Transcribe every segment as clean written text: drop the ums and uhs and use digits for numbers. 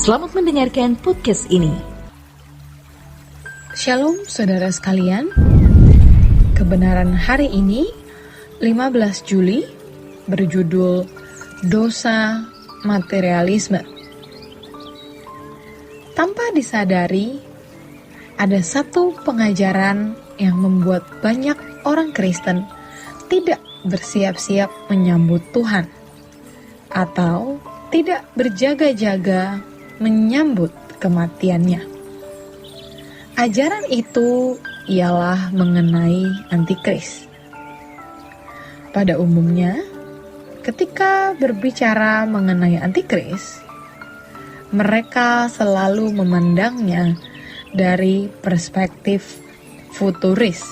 Selamat mendengarkan podcast ini. Shalom saudara sekalian. Kebenaran hari ini 15 Juli berjudul Dosa Materialisme. Tanpa disadari, ada satu pengajaran yang membuat banyak orang Kristen tidak bersiap-siap menyambut Tuhan atau tidak berjaga-jaga menyambut kematiannya. Ajaran itu ialah mengenai antikris. Pada umumnya, ketika berbicara mengenai antikris, mereka selalu memandangnya dari perspektif futuris,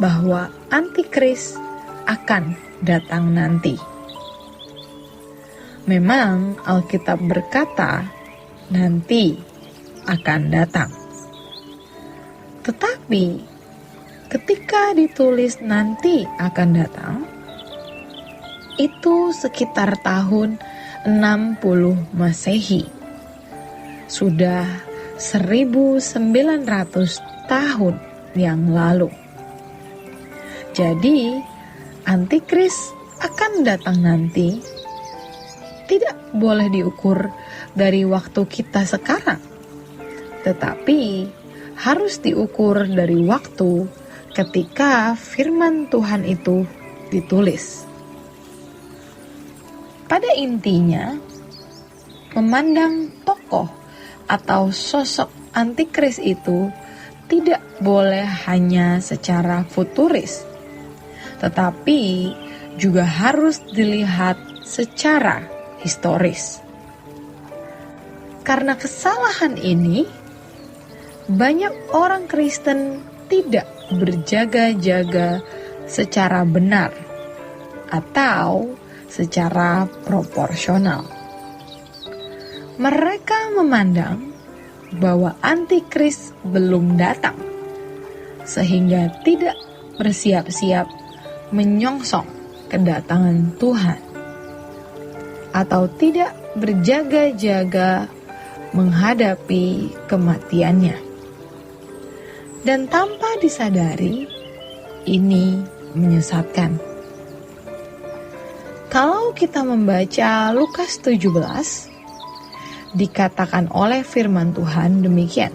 bahwa antikris akan datang nanti. Memang Alkitab berkata, nanti akan datang. Tetapi, ketika ditulis nanti akan datang, itu sekitar tahun 60 Masehi. Sudah 1900 tahun yang lalu. Jadi, antikris akan datang nanti tidak boleh diukur dari waktu kita sekarang, tetapi harus diukur dari waktu ketika firman Tuhan itu ditulis. Pada intinya, memandang tokoh atau sosok antikris itu tidak boleh hanya secara futuris, tetapi juga harus dilihat secara historis. Karena kesalahan ini, banyak orang Kristen tidak berjaga-jaga secara benar atau secara proporsional. Mereka memandang bahwa antikris belum datang, sehingga tidak bersiap-siap menyongsong kedatangan Tuhan, atau tidak berjaga-jaga menghadapi kematiannya. Dan tanpa disadari, ini menyesatkan. Kalau kita membaca Lukas 17, dikatakan oleh firman Tuhan demikian.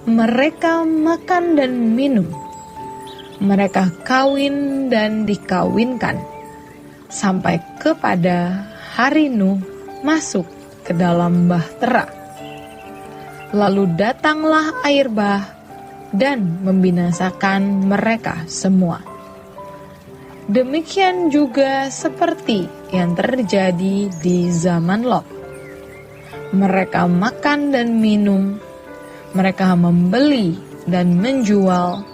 Mereka makan dan minum, mereka kawin dan dikawinkan, sampai kepada hari Nuh masuk ke dalam bahtera. Lalu datanglah air bah dan membinasakan mereka semua. Demikian juga seperti yang terjadi di zaman Lot. Mereka makan dan minum, mereka membeli dan menjual,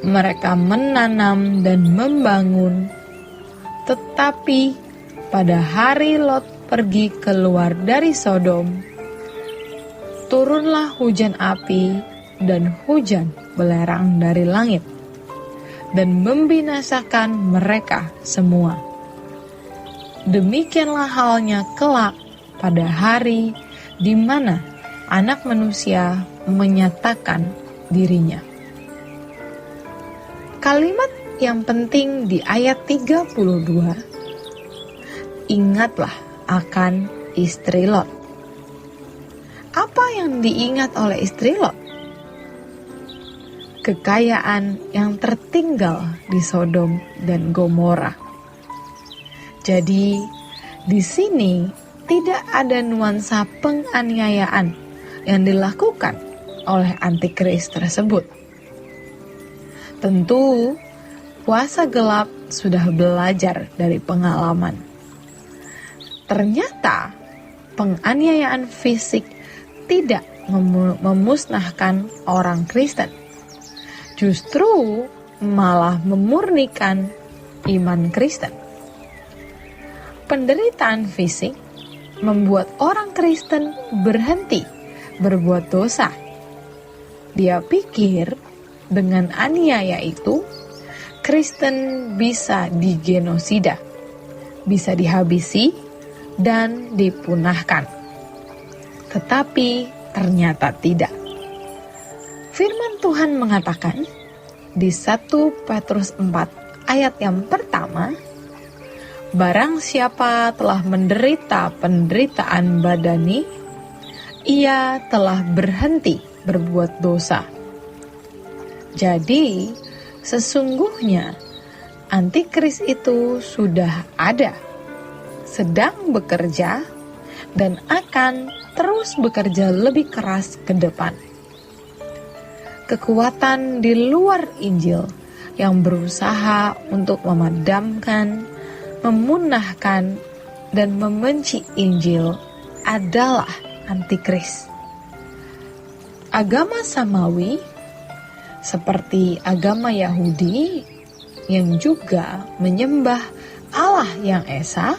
mereka menanam dan membangun. Tetapi pada hari Lot pergi keluar dari Sodom, turunlah hujan api dan hujan belerang dari langit, dan membinasakan mereka semua. Demikianlah halnya kelak pada hari di mana Anak Manusia menyatakan dirinya. Kalimat yang penting di ayat 32, ingatlah akan istri Lot. Apa yang diingat oleh istri Lot? Kekayaan yang tertinggal di Sodom dan Gomora. Jadi, di sini tidak ada nuansa penganiayaan yang dilakukan oleh antikris tersebut. Tentu, puasa gelap sudah belajar dari pengalaman. Ternyata penganiayaan fisik tidak memusnahkan orang Kristen, justru malah memurnikan iman Kristen. Penderitaan fisik membuat orang Kristen berhenti berbuat dosa. Dia pikir dengan aniaya itu Kristen bisa digenosida, bisa dihabisi, dan dipunahkan. Tetapi ternyata tidak. Firman Tuhan mengatakan di 1 Petrus 4 ayat yang pertama, barang siapa telah menderita penderitaan badani, ia telah berhenti berbuat dosa. Jadi, sesungguhnya antikris itu sudah ada, sedang bekerja, dan akan terus bekerja lebih keras ke depan. Kekuatan di luar Injil yang berusaha untuk memadamkan, memunahkan, dan membenci Injil adalah antikris. Agama samawi seperti agama Yahudi yang juga menyembah Allah yang esa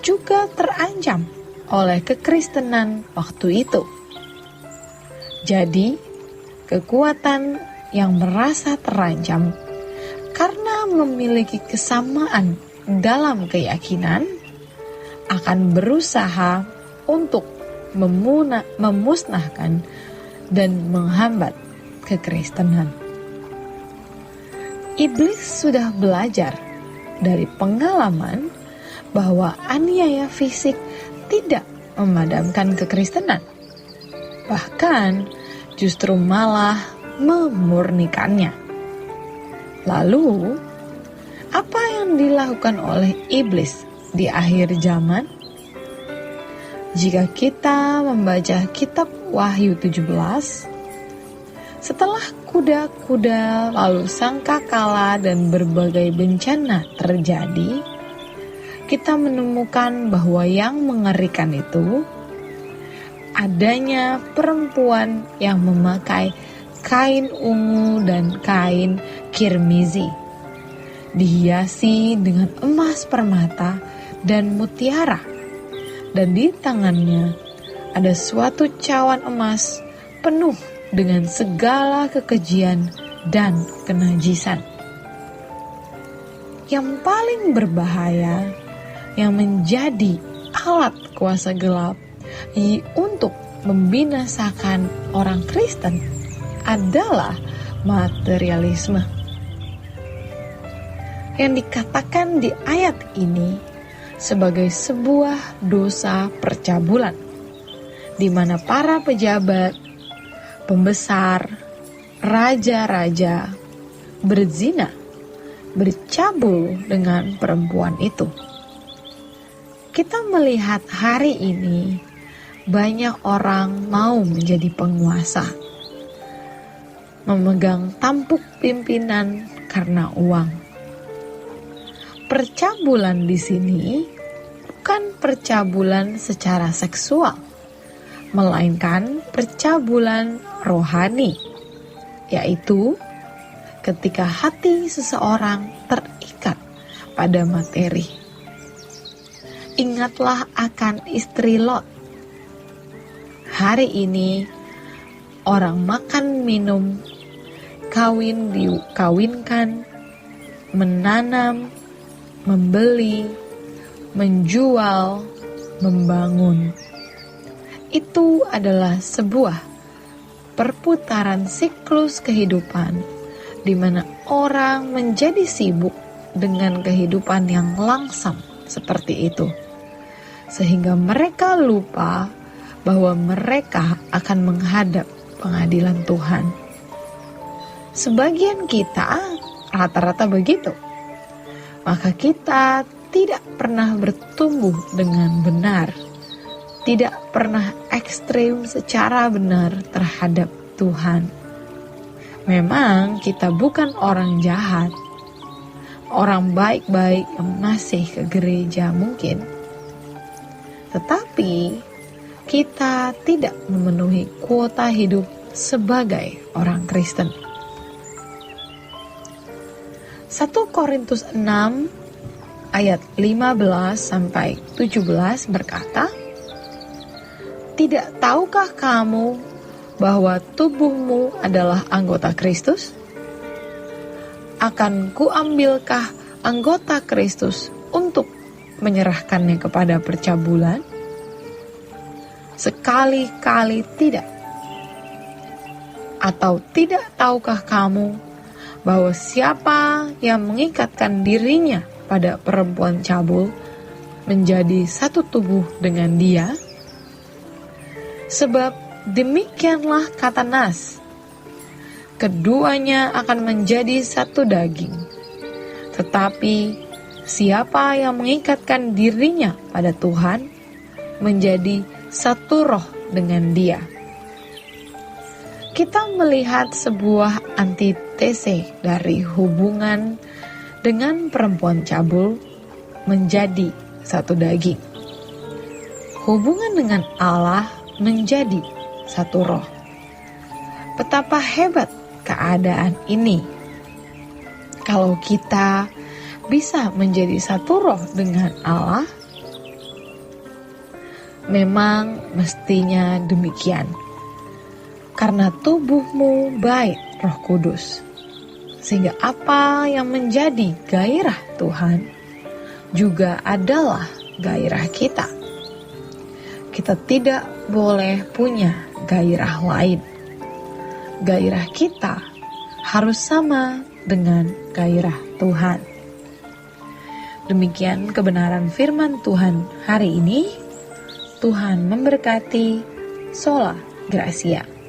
juga terancam oleh kekristenan waktu itu. Jadi, kekuatan yang merasa terancam karena memiliki kesamaan dalam keyakinan akan berusaha untuk memusnahkan dan menghambat kekristenan. Iblis sudah belajar dari pengalaman bahwa aniaya fisik tidak memadamkan kekristenan, bahkan justru malah memurnikannya. Lalu, apa yang dilakukan oleh iblis di akhir zaman? Jika kita membaca kitab Wahyu 17, setelah kuda-kuda lalu sangkakala dan berbagai bencana terjadi, kita menemukan bahwa yang mengerikan itu adanya perempuan yang memakai kain ungu dan kain kirmizi, dihiasi dengan emas permata dan mutiara, dan di tangannya ada suatu cawan emas penuh dengan segala kekejian dan kenajisan. Yang paling berbahaya, yang menjadi alat kuasa gelap untuk membinasakan orang Kristen adalah materialisme. Yang dikatakan di ayat ini sebagai sebuah dosa percabulan, di mana para pejabat, pembesar, raja-raja berzina, bercabul dengan perempuan itu. Kita melihat hari ini banyak orang mau menjadi penguasa, memegang tampuk pimpinan karena uang. Percabulan di sini bukan percabulan secara seksual, melainkan percabulan rohani, yaitu ketika hati seseorang terikat pada materi. Ingatlah akan istri Lot. Hari ini orang makan minum, kawin dikawinkan, menanam, membeli, menjual, membangun. Itu adalah sebuah perputaran siklus kehidupan di mana orang menjadi sibuk dengan kehidupan yang langsam seperti itu, sehingga mereka lupa bahwa mereka akan menghadap pengadilan Tuhan. Sebagian kita rata-rata begitu, maka kita tidak pernah bertumbuh dengan benar, tidak pernah ekstrim secara benar terhadap Tuhan. Memang kita bukan orang jahat, orang baik-baik yang masih ke gereja mungkin, tetapi kita tidak memenuhi kuota hidup sebagai orang Kristen. 1 Korintus 6 ayat 15-17 berkata, "Tidak tahukah kamu bahwa tubuhmu adalah anggota Kristus? Akan kuambilkah anggota Kristus untuk menyerahkannya kepada percabulan? Sekali-kali tidak. Atau tidak tahukah kamu bahwa siapa yang mengikatkan dirinya pada perempuan cabul menjadi satu tubuh dengan dia? Sebab demikianlah kata Nas, keduanya akan menjadi satu daging. Tetapi siapa yang mengikatkan dirinya pada Tuhan menjadi satu roh dengan dia. Kita melihat sebuah antitese dari hubungan dengan perempuan cabul menjadi satu daging. Hubungan dengan Allah menjadi satu roh. Betapa hebat keadaan ini. Kalau kita bisa menjadi satu roh dengan Allah, memang mestinya demikian. Karena tubuhmu baik Roh Kudus. Sehingga apa yang menjadi gairah Tuhan juga adalah gairah kita. Kita tidak boleh punya gairah lain. Gairah kita harus sama dengan gairah Tuhan. Demikian kebenaran firman Tuhan hari ini. Tuhan memberkati. Sola Gracia.